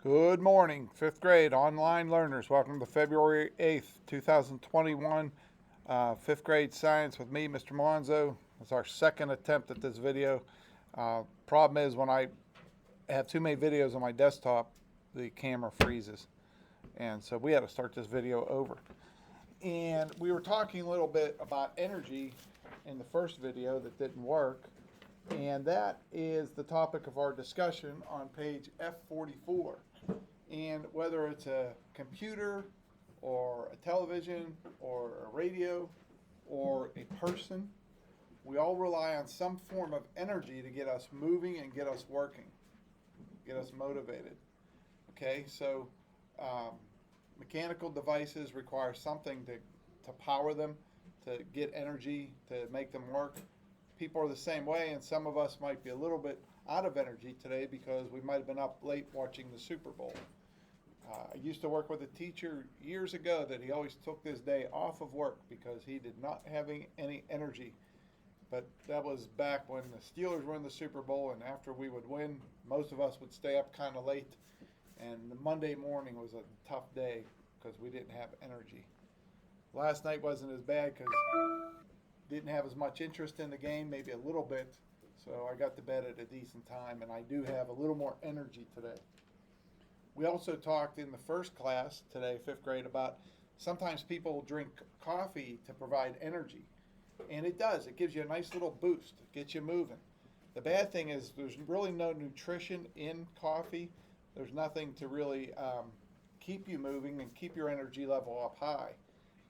Good morning, fifth grade online learners. Welcome to February 8th, 2021, fifth grade science with me, Mr. Malonzo. It's our second attempt at this video. Problem is when I have too many videos on my desktop, the camera freezes. And so we had to start this video over. And we were talking a little bit about energy in the first video that didn't work. And that is the topic of our discussion on page F44. And whether it's a computer or a television or a radio or a person, we all rely on some form of energy to get us moving and get us working, get us motivated. Okay, so mechanical devices require something to power them, to get energy, to make them work. People are the same way, and some of us might be a little bit out of energy today because we might have been up late watching the Super Bowl. I used to work with a teacher years ago that he always took this day off of work because he did not have any energy. But that was back when the Steelers were in the Super Bowl, and after we would win, most of us would stay up kind of late, and the Monday morning was a tough day because we didn't have energy. Last night wasn't as bad because didn't have as much interest in the game, maybe a little bit, so I got to bed at a decent time, and I do have a little more energy today. We also talked in the first class today, fifth grade, about sometimes people drink coffee to provide energy, and it does. It gives you a nice little boost. It gets you moving. The bad thing is there's really no nutrition in coffee. There's nothing to really keep you moving and keep your energy level up high.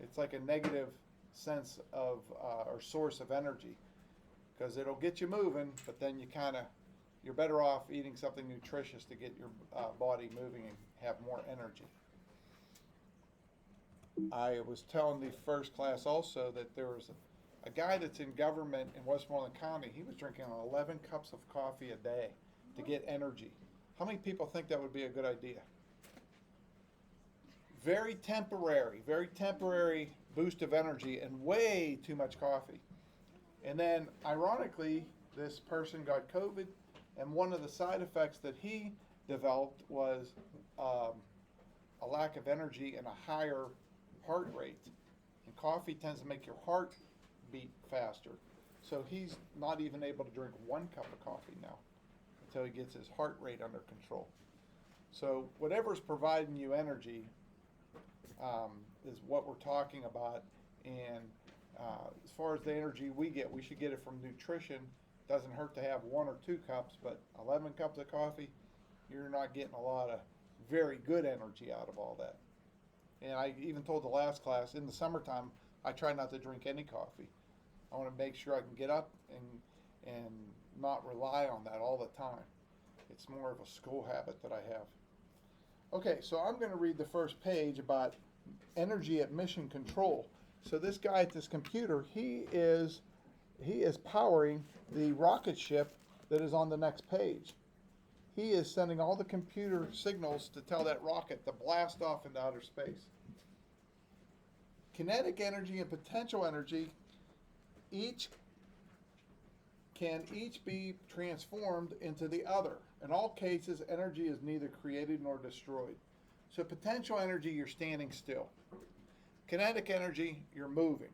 It's like a negative sense of or source of energy because it'll get you moving, but then you're better off eating something nutritious to get your body moving and have more energy. I was telling the first class also that there was a guy that's in government in Westmoreland County. He was drinking 11 cups of coffee a day to get energy. How many people think that would be a good idea? Very temporary boost of energy and way too much coffee. And then, ironically, this person got COVID, and one of the side effects that he developed was a lack of energy and a higher heart rate. And coffee tends to make your heart beat faster. So he's not even able to drink 1 cup of coffee now until he gets his heart rate under control. So whatever's providing you energy is what we're talking about. And as far as the energy we get, we should get it from nutrition. Doesn't hurt to have 1 or 2 cups, but 11 cups of coffee, you're not getting a lot of very good energy out of all that. And I even told the last class, in the summertime, I try not to drink any coffee. I want to make sure I can get up and not rely on that all the time. It's more of a school habit that I have. Okay, so I'm going to read the first page about energy at mission control. So this guy at this computer, he is powering the rocket ship that is on the next page. He is sending all the computer signals to tell that rocket to blast off into outer space. Kinetic energy and potential energy can each be transformed into the other. In all cases, energy is neither created nor destroyed. So potential energy, you're standing still. Kinetic energy, you're moving.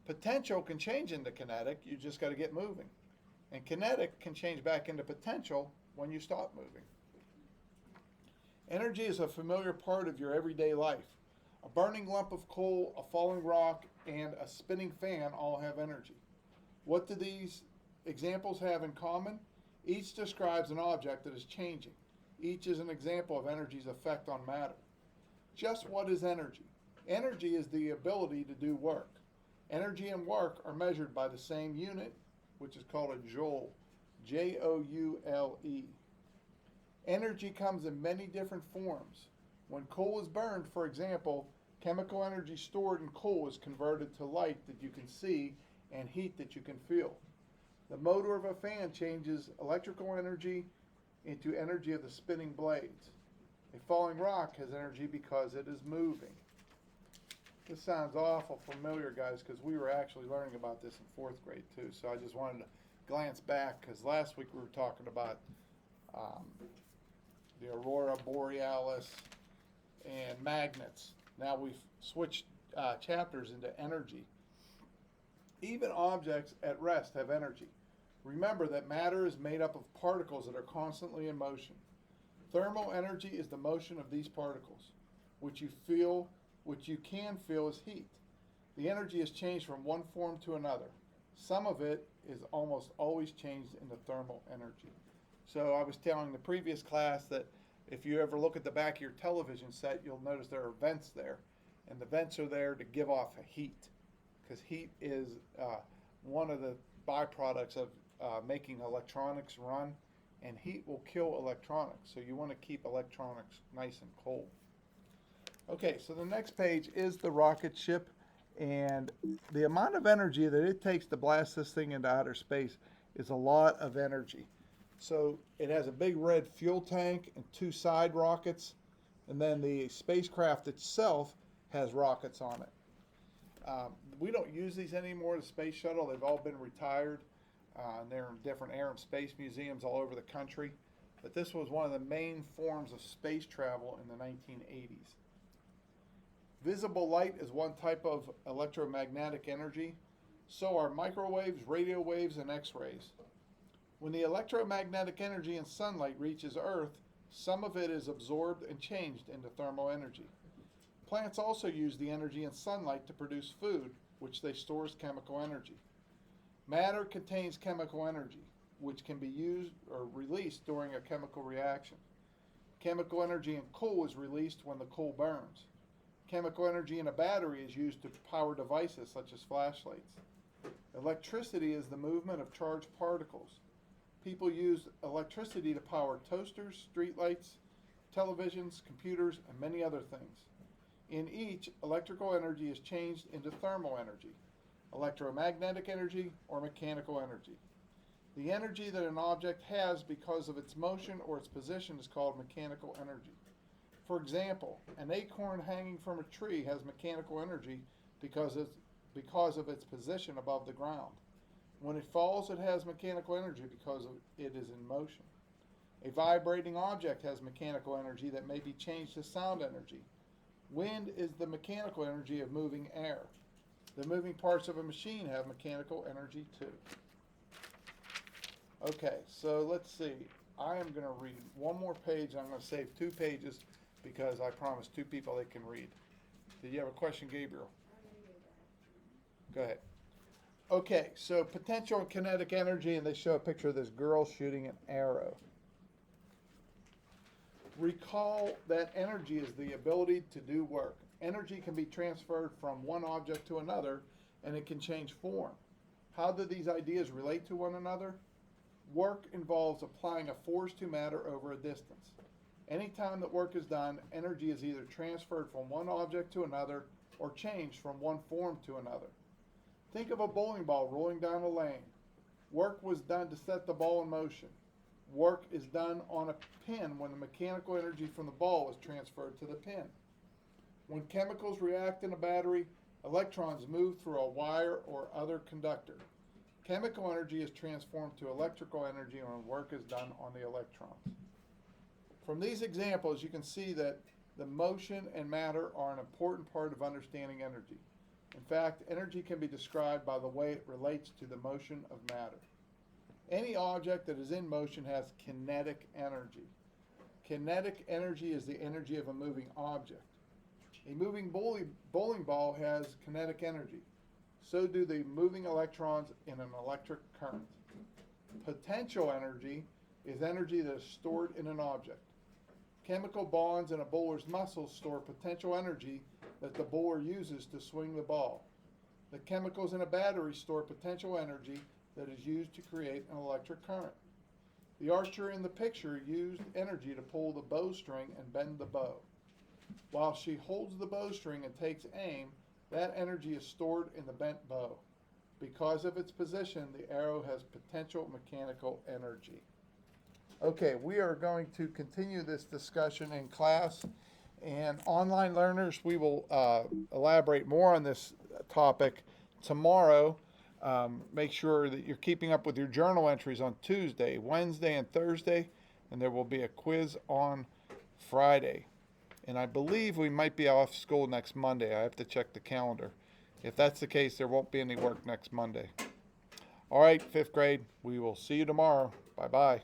Potential can change into kinetic, you just got to get moving. And kinetic can change back into potential when you stop moving. Energy is a familiar part of your everyday life. A burning lump of coal, a falling rock, and a spinning fan all have energy. What do these examples have in common? Each describes an object that is changing. Each is an example of energy's effect on matter. Just what is energy? Energy is the ability to do work. Energy and work are measured by the same unit, which is called a joule, Joule. Energy comes in many different forms. When coal is burned, for example, chemical energy stored in coal is converted to light that you can see and heat that you can feel. The motor of a fan changes electrical energy into energy of the spinning blades. A falling rock has energy because it is moving. This sounds awful familiar, guys, because we were actually learning about this in 4th grade, too. So I just wanted to glance back, because last week we were talking about the aurora borealis, and magnets. Now we've switched chapters into energy. Even objects at rest have energy. Remember that matter is made up of particles that are constantly in motion. Thermal energy is the motion of these particles, which you can feel as heat. The energy is changed from one form to another. Some of it is almost always changed into thermal energy. So I was telling the previous class that if you ever look at the back of your television set, you'll notice there are vents there. And the vents are there to give off heat, because heat is one of the byproducts of making electronics run, and heat will kill electronics. So you want to keep electronics nice and cold. Okay, so the next page is the rocket ship, and the amount of energy that it takes to blast this thing into outer space is a lot of energy. So it has a big red fuel tank and 2 side rockets, and then the spacecraft itself has rockets on it. We don't use these anymore, the space shuttle. They've all been retired, and they're in different air and space museums all over the country. But this was one of the main forms of space travel in the 1980s. Visible light is one type of electromagnetic energy. So are microwaves, radio waves, and X-rays. When the electromagnetic energy in sunlight reaches Earth, some of it is absorbed and changed into thermal energy. Plants also use the energy in sunlight to produce food, which they store as chemical energy. Matter contains chemical energy, which can be used or released during a chemical reaction. Chemical energy in coal is released when the coal burns. Chemical energy in a battery is used to power devices such as flashlights. Electricity is the movement of charged particles. People use electricity to power toasters, streetlights, televisions, computers, and many other things. In each, electrical energy is changed into thermal energy, electromagnetic energy, or mechanical energy. The energy that an object has because of its motion or its position is called mechanical energy. For example, an acorn hanging from a tree has mechanical energy because of its position above the ground. When it falls, it has mechanical energy because it is in motion. A vibrating object has mechanical energy that may be changed to sound energy. Wind is the mechanical energy of moving air. The moving parts of a machine have mechanical energy too. Okay, so let's see. I am going to read one more page. I'm going to save 2 pages because I promised 2 people they can read. Did you have a question, Gabriel? Go ahead. Okay, so potential and kinetic energy, and they show a picture of this girl shooting an arrow. Recall that energy is the ability to do work. Energy can be transferred from one object to another, and it can change form. How do these ideas relate to one another? Work involves applying a force to matter over a distance. Anytime that work is done, energy is either transferred from one object to another or changed from one form to another. Think of a bowling ball rolling down a lane. Work was done to set the ball in motion. Work is done on a pin when the mechanical energy from the ball is transferred to the pin. When chemicals react in a battery, electrons move through a wire or other conductor. Chemical energy is transformed to electrical energy when work is done on the electrons. From these examples, you can see that the motion and matter are an important part of understanding energy. In fact, energy can be described by the way it relates to the motion of matter. Any object that is in motion has kinetic energy. Kinetic energy is the energy of a moving object. A moving bowling ball has kinetic energy. So do the moving electrons in an electric current. Potential energy is energy that is stored in an object. Chemical bonds in a bowler's muscles store potential energy that the bowler uses to swing the ball. The chemicals in a battery store potential energy that is used to create an electric current. The archer in the picture used energy to pull the bowstring and bend the bow. While she holds the bowstring and takes aim, that energy is stored in the bent bow. Because of its position, the arrow has potential mechanical energy. Okay, we are going to continue this discussion in class, and online learners, we will elaborate more on this topic tomorrow. Make sure that you're keeping up with your journal entries on Tuesday, Wednesday, and Thursday, and there will be a quiz on Friday. And I believe we might be off school next Monday. I have to check the calendar. If that's the case, there won't be any work next Monday. All right, fifth grade, we will see you tomorrow. Bye-bye.